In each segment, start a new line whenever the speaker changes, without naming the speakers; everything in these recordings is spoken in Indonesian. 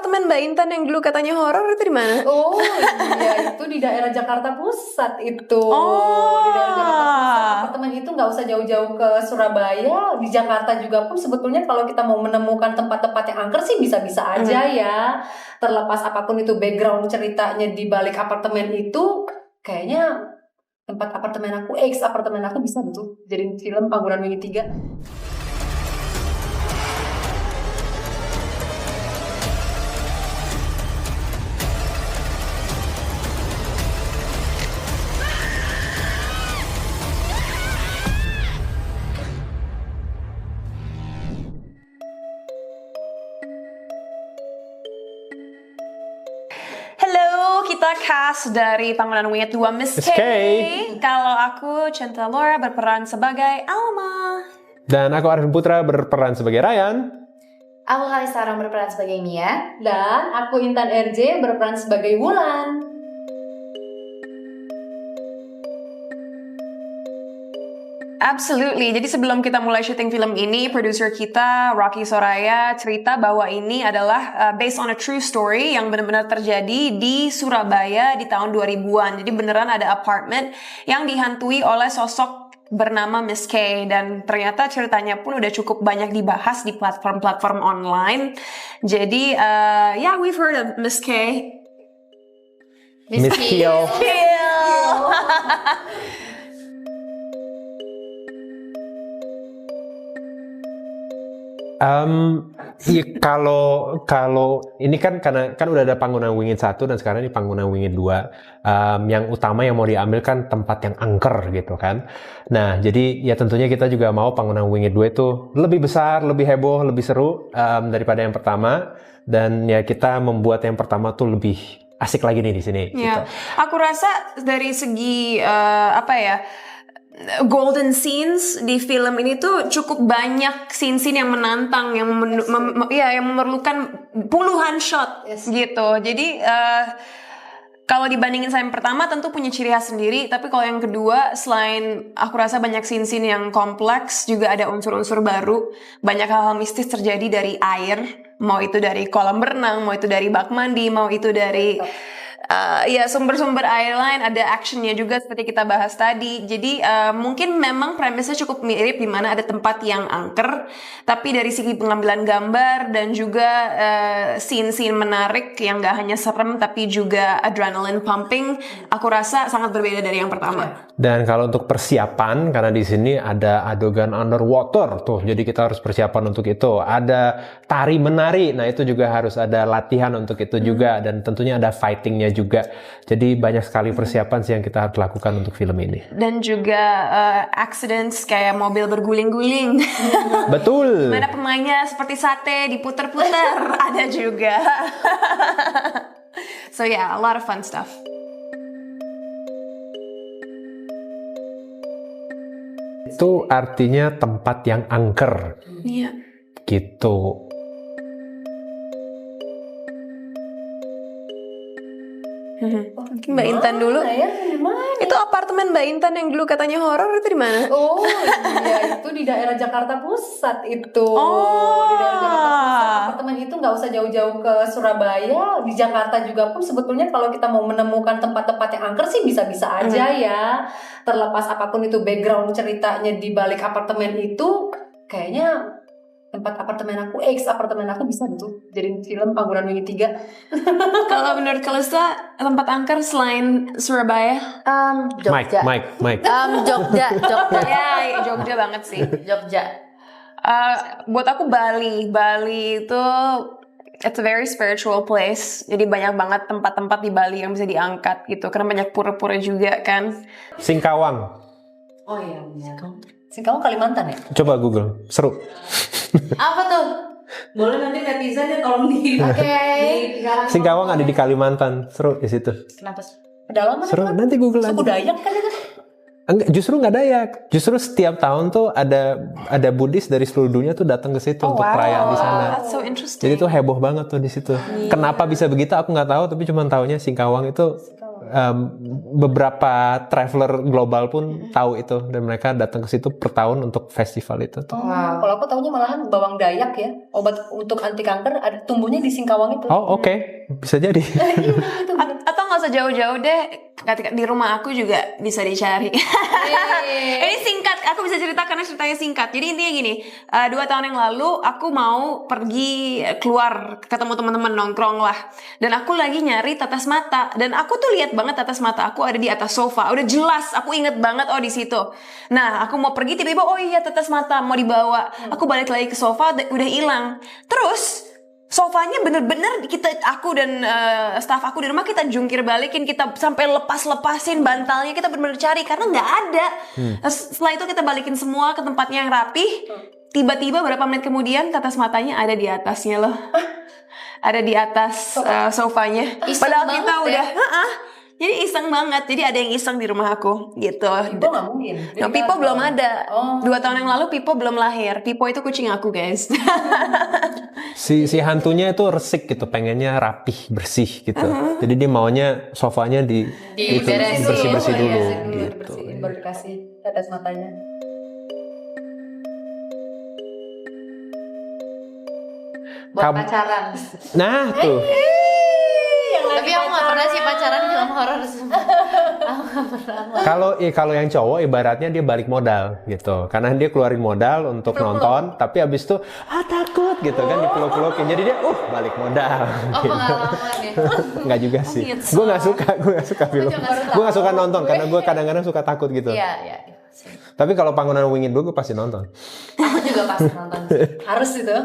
apartemen Mbak Intan yang dulu katanya horor itu di mana?
Oh iya, itu di daerah Jakarta Pusat itu.
Oh.
Di daerah Jakarta Pusat. Apartemen itu nggak usah jauh-jauh ke Surabaya. Di Jakarta juga pun sebetulnya kalau kita mau menemukan tempat-tempat yang angker sih bisa-bisa aja ya. Terlepas apapun itu background ceritanya di balik apartemen itu, kayaknya tempat apartemen aku, apartemen aku bisa tuh jadiin film Pangguran Wingi 3.
Halo, kita cast dari Panggilan Wingi 2 Miss K. Kalau aku Cinta Laura berperan sebagai Alma.
Dan aku Arifin Putra berperan sebagai Ryan.
Aku Kalista Sarang berperan sebagai Mia.
Dan aku Intan RJ berperan sebagai Wulan.
Absolutely. Jadi sebelum kita mulai syuting film ini, produser kita Rocky Soraya cerita bahwa ini adalah based on a true story yang benar-benar terjadi di Surabaya di tahun 2000-an. Jadi beneran ada apartemen yang dihantui oleh sosok bernama Miss K, dan ternyata ceritanya pun udah cukup banyak dibahas di platform-platform online. Jadi yeah, we've heard of Miss K.
Miss Kill. Iya, kalau ini kan karena kan udah ada Panggunan Wingi 1 dan sekarang ini Panggunan Wingi 2. Yang utama yang mau diambil kan tempat yang angker gitu kan. Nah, jadi ya tentunya kita juga mau Panggunan Wingi 2 itu lebih besar, lebih heboh, lebih seru daripada yang pertama, dan ya kita membuat yang pertama tuh lebih asik lagi nih di sini.
Ya,
gitu.
aku rasa dari segi golden scenes di film ini tuh cukup banyak scene-scene yang menantang, yang yang memerlukan puluhan shot gitu. Jadi kalau dibandingin sama yang pertama tentu punya ciri khas sendiri, tapi kalau yang kedua selain aku rasa banyak scene-scene yang kompleks, juga ada unsur-unsur baru, banyak hal-hal mistis terjadi dari air, mau itu dari kolam berenang, mau itu dari bak mandi, mau itu dari sumber-sumber air lain, ada actionnya juga seperti kita bahas tadi. Jadi mungkin memang premisnya cukup mirip, di mana ada tempat yang angker, tapi dari segi pengambilan gambar dan juga scene-scene menarik yang gak hanya serem tapi juga adrenaline pumping, aku rasa sangat berbeda dari yang pertama.
Dan kalau untuk persiapan, karena di sini ada adegan underwater tuh, jadi kita harus persiapan untuk itu. Ada tari menari, nah itu juga harus ada latihan untuk itu juga, dan tentunya ada fightingnya juga. Jadi banyak sekali persiapan sih yang kita harus lakukan untuk film ini.
Dan juga accidents kayak mobil berguling-guling.
Betul.
Mana pemainnya seperti sate diputer-puter ada juga. So yeah, a lot of fun stuff.
Itu artinya tempat yang angker.
Iya.
Gitu.
Mbak Intan dulu. Itu apartemen Mbak Intan yang dulu katanya horor itu di mana?
Oh iya, itu di daerah Jakarta Pusat itu.
Oh.
Di daerah Jakarta Pusat. Apartemen itu nggak usah jauh-jauh ke Surabaya. Di Jakarta juga pun sebetulnya kalau kita mau menemukan tempat-tempat yang angker sih bisa-bisa aja ya. Terlepas apapun itu background ceritanya di balik apartemen itu, kayaknya tempat apartemen aku, apartemen aku bisa tuh jadiin film Pangguran Wingi 3.
Kalau menurut Kalista, tempat angker selain Surabaya?
Jogja.
Mike.
Jogja.
Ya, Jogja banget sih.
Jogja.
Buat aku Bali itu it's a very spiritual place. Jadi banyak banget tempat-tempat di Bali yang bisa diangkat gitu, karena banyak pura-pura juga kan.
Singkawang.
Oh iya. Singkawang Kalimantan ya?
Coba Google, seru.
Apa tuh?
Boleh nanti netizen ya tolong di.
Oke.
Singkawang ada di Kalimantan, seru di situ.
Kenapa?
Pedalaman
Seru, nanti Google aja.
suku Dayak kan itu?
Enggak, justru nggak Dayak. Justru setiap tahun tuh ada Buddhis dari seluruh dunia tuh datang ke situ untuk perayaan di sana.
That's so interesting.
Jadi tuh heboh banget tuh di situ. Kenapa bisa begitu aku nggak tahu, tapi cuma taunya Singkawang itu beberapa traveler global pun tahu itu dan mereka datang ke situ per tahun untuk festival itu tuh.
Kalau aku tahunya malahan bawang dayak ya, obat untuk anti kanker ada tumbuhnya di Singkawang itu.
Oh oke. Bisa jadi.
Atau nggak usah jauh-jauh deh, ketika di rumah aku juga bisa dicari. Ini singkat, aku bisa cerita karena ceritanya singkat. Jadi intinya gini, 2 tahun yang lalu aku mau pergi keluar ketemu teman-teman nongkrong lah, dan aku lagi nyari tetes mata, dan aku tuh lihat banget tetes mata aku ada di atas sofa, udah jelas, aku inget banget di situ. Nah aku mau pergi tiba-tiba oh iya tetes mata mau dibawa, aku balik lagi ke sofa udah hilang. Terus sofanya bener-bener aku dan staff aku di rumah kita jungkir balikin, kita sampai lepasin bantalnya, kita bener-bener cari karena nggak ada. Setelah itu kita balikin semua ke tempatnya yang rapi. Tiba-tiba berapa menit kemudian tetes matanya ada di atasnya loh. Ada di atas sofanya. Padahal kita udah jadi iseng banget. Jadi ada yang iseng di rumah aku gitu.
Pipo nggak mungkin.
Nah, Pipo belum ada. 2 tahun yang lalu Pipo belum lahir. Pipo itu kucing aku, guys.
Si hantunya itu resik gitu, pengennya rapih, bersih gitu. Jadi dia maunya sofanya bersih-bersih dulu gitu.
Dibersihin baru dikasih tetes matanya.
Buat pacaran.
Nah tuh.
Tapi aku nggak pernah sih pacaran di film horor.
Kalau yang cowok ibaratnya dia balik modal gitu, karena dia keluarin modal untuk nonton, tapi abis itu takut gitu kan dipeluk-pelukin, jadi dia balik modal. Gitu.
Pengalaman ya.
Nggak juga sih. Gue nggak suka film. Gue nggak suka nonton karena gue kadang-kadang suka takut gitu.
Iya.
Tapi kalau Panggonan Wingit 2 gue pasti nonton.
Aku juga pasti nonton sih.
Harus itu.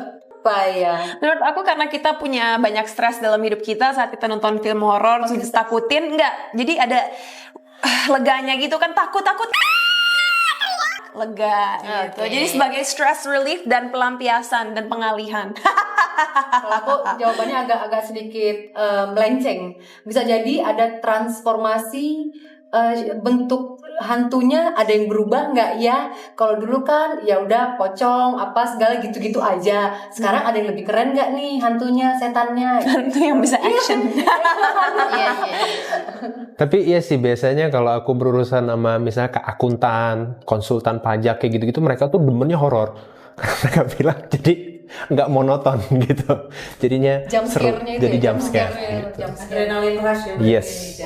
Menurut aku karena kita punya banyak stres dalam hidup kita saat kita nonton film horor, terus ditakutin, enggak. Jadi ada leganya gitu kan, takut lega gitu. Jadi sebagai stress relief dan pelampiasan dan pengalihan.
Kalau aku jawabannya agak sedikit melenceng. Bisa jadi ada transformasi bentuk hantunya, ada yang berubah nggak ya? Kalau dulu kan ya udah pocong apa segala gitu-gitu aja. Sekarang ada yang lebih keren nggak nih hantunya, setannya?
Hantu yang bisa action.
Iya.
Tapi iya sih, biasanya kalau aku berurusan sama misalnya ke akuntan, konsultan pajak kayak gitu-gitu, mereka tuh demennya horor. Mereka bilang jadi nggak monoton gitu. Jadinya seru, jadi jump scare. Gitu.
Adrenalin rush ya.
Yes.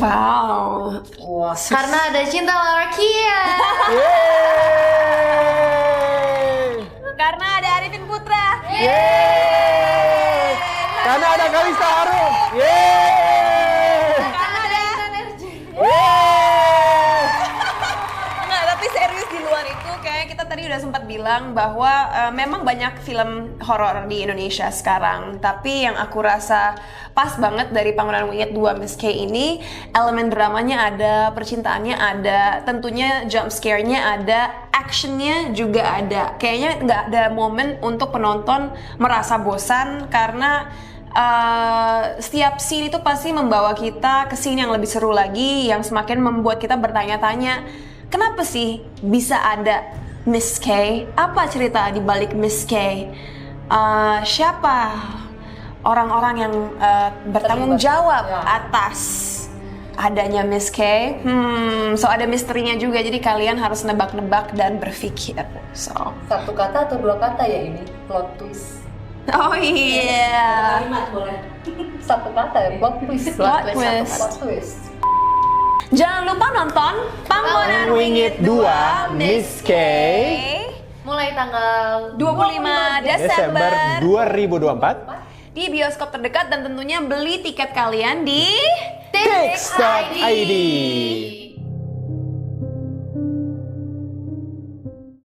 Wow.
Karena ada Cinta Lawarkia.
Karena ada Arifin Putra.
Karena ada Kalista Harum.
Karena ada energi.
Enggak, tapi serius di luar itu kayak kita tadi udah sempat bilang bahwa memang banyak film horor di Indonesia sekarang. Tapi yang aku rasa pas banget dari Panggonan Wingit 2 Miss K ini, elemen dramanya ada, percintaannya ada, tentunya jump scare-nya ada, actionnya juga ada. Kayaknya nggak ada momen untuk penonton merasa bosan karena setiap scene itu pasti membawa kita ke scene yang lebih seru lagi, yang semakin membuat kita bertanya-tanya, kenapa sih bisa ada Miss K? Apa cerita di balik Miss K? Siapa orang-orang yang bertanggung jawab atas adanya Miss K? So ada misterinya juga, jadi kalian harus nebak-nebak dan berpikir. So.
Satu kata atau 2 kata ya ini? Plot twist.
Oh iya.
Kalimat boleh.
Satu kata ya, plot twist.
Plot twist.
Plot twist.
Jangan lupa nonton Panggonan Wingit 2 Miss K
Mulai tanggal
25 Desember
2024
di bioskop terdekat, dan tentunya beli tiket kalian di
Tix.id.